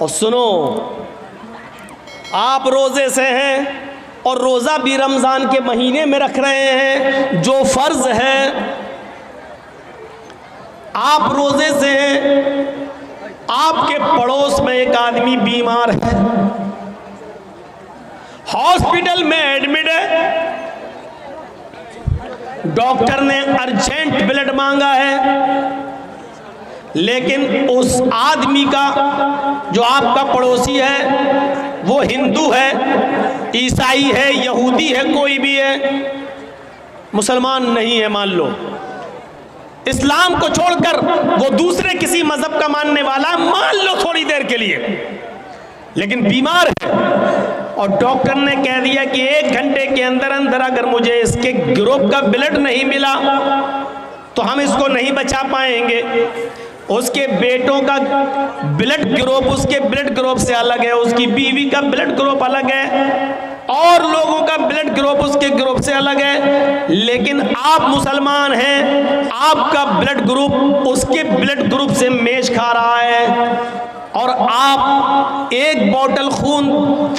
اور سنو، آپ روزے سے ہیں اور روزہ بھی رمضان کے مہینے میں رکھ رہے ہیں جو فرض ہے. آپ روزے سے ہیں، آپ کے پڑوس میں ایک آدمی بیمار ہے، ہاسپٹل میں ایڈمٹ ہے، ڈاکٹر نے ارجنٹ بلڈ مانگا ہے، لیکن اس آدمی کا جو آپ کا پڑوسی ہے وہ ہندو ہے، عیسائی ہے، یہودی ہے، کوئی بھی ہے، مسلمان نہیں ہے، مان لو اسلام کو چھوڑ کر وہ دوسرے کسی مذہب کا ماننے والا، مان لو تھوڑی دیر کے لیے، لیکن بیمار ہے، اور ڈاکٹر نے کہہ دیا کہ 1 گھنٹے کے اندر اندر اگر مجھے اس کے گروپ کا بلڈ نہیں ملا تو ہم اس کو نہیں بچا پائیں گے. اس کے بیٹوں کا بلڈ گروپ اس کے بلڈ گروپ سے الگ ہے، اس کی بیوی کا بلڈ گروپ الگ ہے، اور لوگوں کا بلڈ گروپ اس کے گروپ سے الگ ہے، لیکن آپ مسلمان ہیں، آپ کا بلڈ گروپ اس کے بلڈ گروپ سے میچ کھا رہا ہے، اور آپ 1 بوتل خون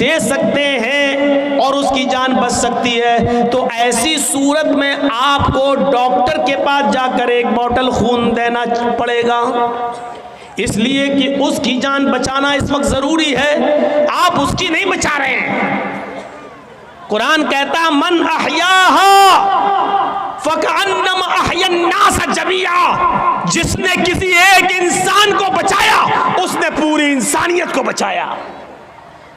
دے سکتے ہیں اور اس کی جان بچ سکتی ہے. تو ایسی صورت میں آپ کو ڈاکٹر کے پاس جا کر 1 بوتل خون دینا پڑے گا، اس لیے کہ اس کی جان بچانا اس وقت ضروری ہے، آپ اس کی نہیں بچا رہے ہیں. قرآن کہتا من احیاہا فَكَأَنَّمَا أَحْيَا النَّاسَ جَمِيعًا، جس نے کسی ایک انسان کو بچایا اس نے پوری انسانیت کو بچایا.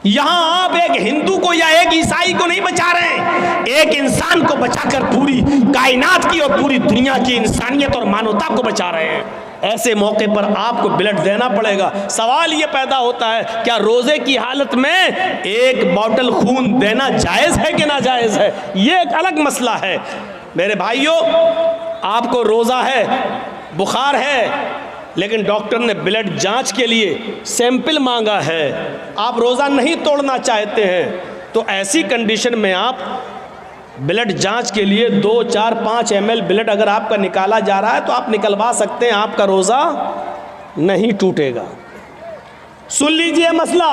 یہاں آپ ایک ہندو کو یا ایک عیسائی کو نہیں بچا رہے ہیں، ایک انسان کو بچا کر پوری کائنات کی اور پوری دنیا کی انسانیت اور مانوتا کو بچا رہے ہیں. ایسے موقع پر آپ کو بلڈ دینا پڑے گا. سوال یہ پیدا ہوتا ہے کیا روزے کی حالت میں 1 بوتل خون دینا جائز ہے کہ ناجائز ہے؟ یہ ایک الگ مسئلہ ہے. میرے بھائیوں، آپ کو روزہ ہے، بخار ہے، لیکن ڈاکٹر نے بلڈ جانچ کے لیے سیمپل مانگا ہے، آپ روزہ نہیں توڑنا چاہتے ہیں، تو ایسی کنڈیشن میں آپ بلڈ جانچ کے لیے 2, 4, 5 ml بلڈ اگر آپ کا نکالا جا رہا ہے تو آپ نکلوا سکتے ہیں، آپ کا روزہ نہیں ٹوٹے گا. سن لیجئے مسئلہ،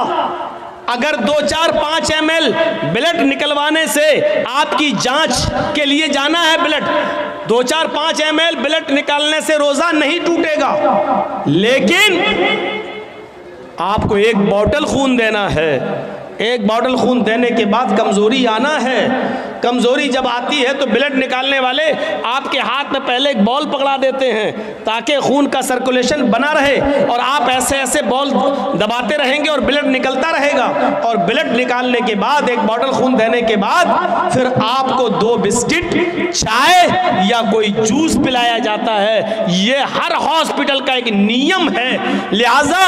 اگر 2, 4, 5 ml بلڈ نکلوانے سے آپ کی جانچ کے لیے جانا ہے بلڈ، 2, 4, 5 ml بلڈ نکالنے سے روزہ نہیں ٹوٹے گا، لیکن آپ کو 1 بوتل خون دینا ہے. 1 بوتل خون دینے کے بعد کمزوری آنا ہے. کمزوری جب آتی ہے تو بلڈ نکالنے والے آپ کے ہاتھ میں پہلے ایک بال پکڑا دیتے ہیں تاکہ خون کا سرکولیشن بنا رہے، اور آپ ایسے ایسے بال دباتے رہیں گے اور بلڈ نکلتا رہے گا، اور بلڈ نکالنے کے بعد 1 بوتل خون دینے کے بعد پھر آپ کو 2 بسکٹ، چائے یا کوئی جوس پلایا جاتا ہے. یہ ہر ہاسپٹل کا ایک نیم ہے. لہٰذا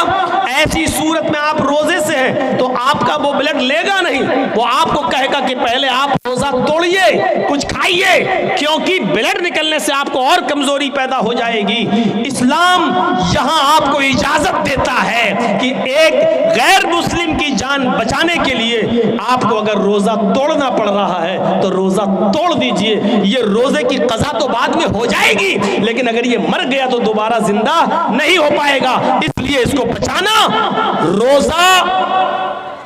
ایسی صورت میں آپ روزے سے ہیں تو آپ کا وہ بلڈ لے گا نہیں، وہ آپ کو کہے گا کہ پہلے آپ روزہ توڑیے، کچھ کھائیے، کیونکہ بلڈ نکلنے سے آپ کو اور کمزوری پیدا ہو جائے گی. اسلام یہاں آپ کو اجازت دیتا ہے کہ ایک غیر مسلم کی جان بچانے کے لیے آپ کو اگر روزہ توڑنا پڑ رہا ہے تو روزہ توڑ دیجئے. یہ روزے کی قضا تو بعد میں ہو جائے گی، لیکن اگر یہ مر گیا تو دوبارہ زندہ نہیں ہو پائے گا. اس لیے اس کو بچانا، روزہ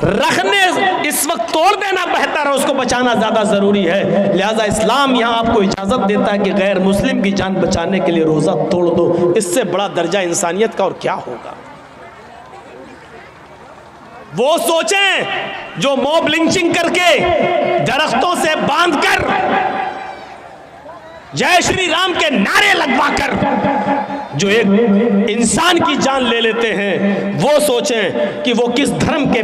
رکھنے اس وقت توڑ دینا بہتر ہے، اس کو بچانا زیادہ ضروری ہے. لہٰذا اسلام یہاں آپ کو اجازت دیتا ہے کہ غیر مسلم کی جان بچانے کے لیے روزہ توڑ دو. اس سے بڑا درجہ انسانیت کا اور کیا ہوگا؟ وہ سوچیں جو موب لنچنگ کر کے درختوں سے باندھ کر جے شری رام کے نعرے لگوا کر جو ایک انسان کی جان لے لیتے ہیں، وہ سوچیں کہ وہ کس دھرم کے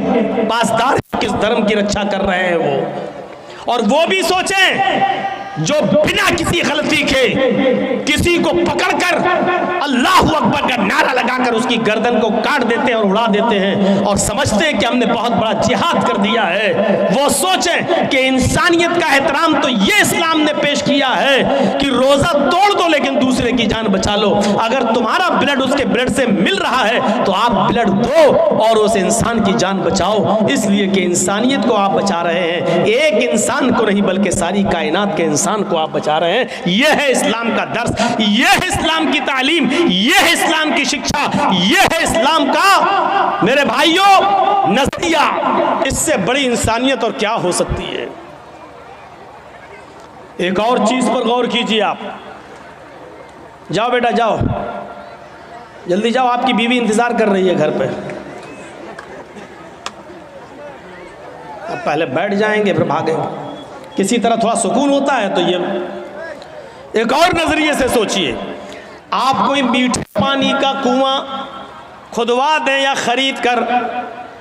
پاسدار، کس دھرم کی رکشا کر رہے ہیں وہ. اور وہ بھی سوچیں جو بنا کسی غلطی کے کسی کو پکڑ کر اللہ اکبر کا نعرہ لگا کر اس کی گردن کو کاٹ دیتے ہیں اور اڑا دیتے ہیں اور سمجھتے ہیں کہ ہم نے بہت بڑا جہاد کر دیا ہے. وہ سوچیں کہ انسانیت کا احترام تو یہ اسلام نے پیش کیا ہے کہ روزہ توڑ دو لیکن دوسرے کی جان بچا لو. اگر تمہارا بلڈ اس کے بلڈ سے مل رہا ہے تو آپ بلڈ دو اور اس انسان کی جان بچاؤ، اس لیے کہ انسانیت کو آپ بچا رہے ہیں. ایک انسان کو نہیں بلکہ ساری کائنات کے انسان کو آپ بچا رہے ہیں. یہ ہے اسلام کا درس، یہ ہے اسلام کی تعلیم، یہ ہے اسلام کی شکشا، یہ ہے اسلام کا میرے بھائیوں نظریہ اس سے بڑی انسانیت اور کیا ہو سکتی ہے؟ ایک اور چیز پر غور کیجیے آپ. جاؤ بیٹا جاؤ, جلدی جاؤ, آپ کی بیوی انتظار کر رہی ہے گھر پہ. اب پہلے بیٹھ جائیں گے پھر بھاگیں گے. کسی طرح تھوڑا سکون ہوتا ہے. تو یہ ایک اور نظریے سے سوچئے, آپ کوئی میٹھے پانی کا کنواں کھدوا دیں یا خرید کر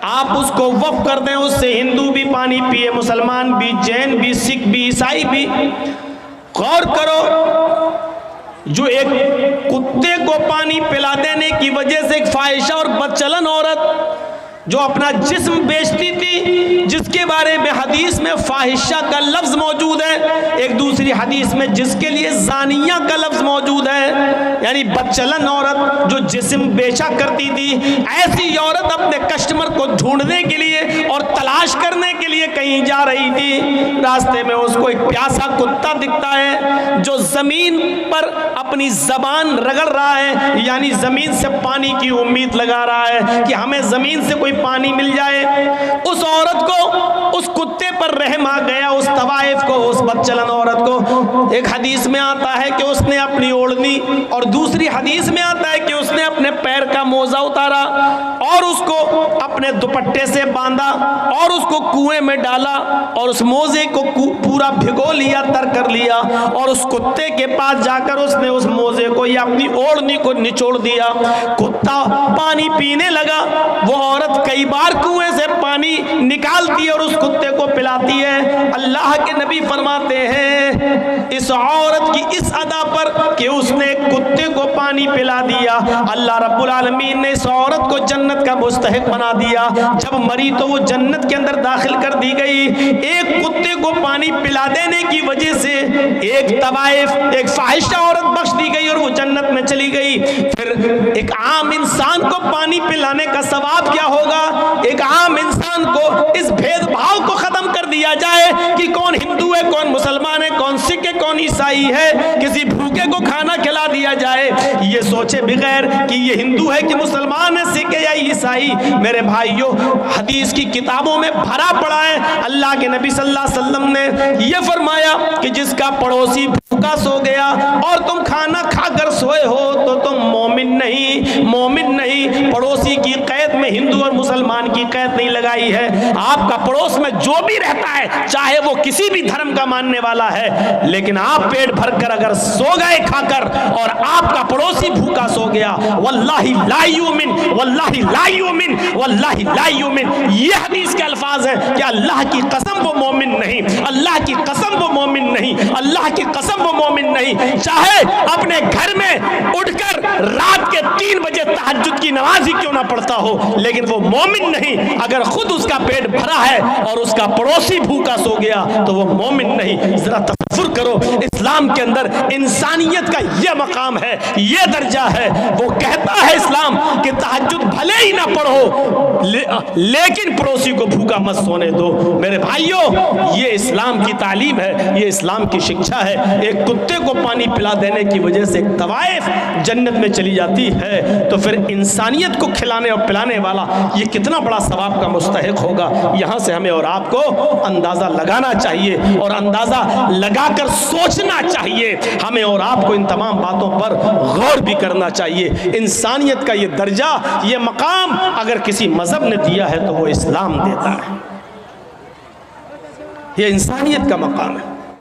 آپ اس کو وقف کر دیں, اس سے ہندو بھی پانی پیے, مسلمان بھی, جین بھی, سکھ بھی, عیسائی بھی. غور کرو, جو ایک کتے کو پانی پلا دینے کی وجہ سے ایک فاحشہ اور بدچلن عورت جو اپنا جسم بیچتی تھی, جس کے بارے میں حدیث میں فاحشہ کا لفظ موجود ہے, ایک دوسری حدیث میں جس کے لیے زانیہ کا لفظ موجود ہے, یعنی بدچلن عورت جو جسم بیچا کرتی تھی, ایسی عورت اپنے کسٹمر کو ڈھونڈنے کے لیے اور تلاش کرنے کے لیے کہیں جا رہی تھی. راستے میں اس کو ایک پیاسا کتا دکھتا ہے جو زمین پر اپنی زبان رگڑ رہا ہے, یعنی زمین سے پانی کی امید لگا رہا ہے کہ ہمیں زمین سے کوئی پانی مل جائے. اس عورت کو اس کتے پر رحم آ گیا, اس طوائف کو, اس بدچلن عورت کو. ایک حدیث میں آتا ہے کہ اس نے اپنی اوڑھنی, اور دوسری حدیث میں آتا ہے کہ اس نے اپنے پیر کا موزہ اتارا اور اس کو اپنے دوپٹے سے باندھا اور اس کو کنویں میں ڈالا اور اس موزے کو پورا بھگو لیا, تر کر لیا, اور اس کتے کے پاس جا کر اس نے اس موزے کو یا اپنی اوڑھنی کو نچوڑ دیا. کتا پانی پینے لگا, وہ عورت کئی بار کنویں سے پانی نکالتی ہے اور اس کتے کو پلاتی ہے. اللہ کے نبی فرماتے ہیں اس عورت کی اس ادا پر کہ اس نے کتے کو پانی پلا دیا, اللہ رب العالمین نے اس عورت کو جنت کا مستحق بنا دیا. جب مری تو وہ جنت کے اندر داخل کر دی گئی. ایک کتے کو پانی پلا دینے کی وجہ سے ایک طوائف, ایک فاحشہ عورت بخش دی گئی اور وہ جنت میں چلی گئی. پھر ایک عام انسان کو پانی پلانے کا ثواب کیا ہوگا؟ ایک عام انسان کو اس بھید بھاؤ کو ختم کر دیا جائے کہ کون ہندو ہے, کون مسلمان ہے, کون سکھ ہے, کون عیسائی ہے, کسی بھوکے کو کھانا کھلا دیا جائے. یہ سوچے بغیر کہ یہ ہندو ہے کہ مسلمان ہے, سکھ ہے یا عیسائی. میرے بھائیوں حدیث کی کتابوں میں بھرا پڑا ہے. اللہ کے نبی صلی اللہ علیہ وسلم نے یہ فرمایا کہ جس کا پڑوسی بھوکا سو گیا اور تم کھانا کھا کر سوئے ہو تو تم مومن نہیں, مومن نہیں. پڑوسی کی قید میں ہندو اور مسلمان کی قید نہیں لگائی ہے. آپ کا پڑوس میں جو بھی رہتا ہے چاہے وہ کسی بھی دھرم کا ماننے والا ہے, لیکن آپ پیٹ بھر کر اگر سو گئے کھا کر اور آپ کا پڑوسی بھوکا سو گیا, واللہ لا یؤمن, واللہ لا یؤمن, واللہ لا یؤمن. یہ حدیث کے الفاظ ہیں کہ اللہ کی قسم وہ مومن نہیں, اللہ کی قسم وہ مومن نہیں, اللہ کی قسم وہ مومن نہیں. چاہے اپنے گھر میں اٹھ کر رات کے 3 بجے تہجد کی نماز ہی کیوں نہ پڑھتا ہو, لیکن وہ مومن نہیں. اگر خود اس کا پیٹ بھرا ہے اور اس کا پڑوسی بھوکا سو گیا تو وہ مومن نہیں. ذرا تصور کرو, اسلام کے اندر انسانیت کا یہ مقام ہے, یہ درجہ ہے. وہ کہتا ہے اسلام کہ تہجد بھلے ہی نہ پڑھو لیکن پڑوسی کو بھوکا مت سونے دو. میرے بھائیوں یہ اسلام کی تعلیم ہے, یہ اسلام کی شکشا ہے. ایک کتے کو پانی پلا دینے کی وجہ سے ایک طوائف جنت میں چلی جاتی ہے, تو پھر انسانیت کو کھلانے اور پلانے والا یہ کتنا بڑا ثواب کا مستحق ہوگا. یہاں سے ہمیں اور آپ کو اندازہ لگانا چاہیے اور اندازہ لگا کر سوچنا چاہیے. ہمیں اور آپ کو ان تمام باتوں پر غور بھی کرنا چاہیے. انسانیت کا یہ درجہ, یہ مقام اگر کسی مذہب نے دیا ہے تو وہ اسلام دیتا ہے. یہ انسانیت کا مقام ہے.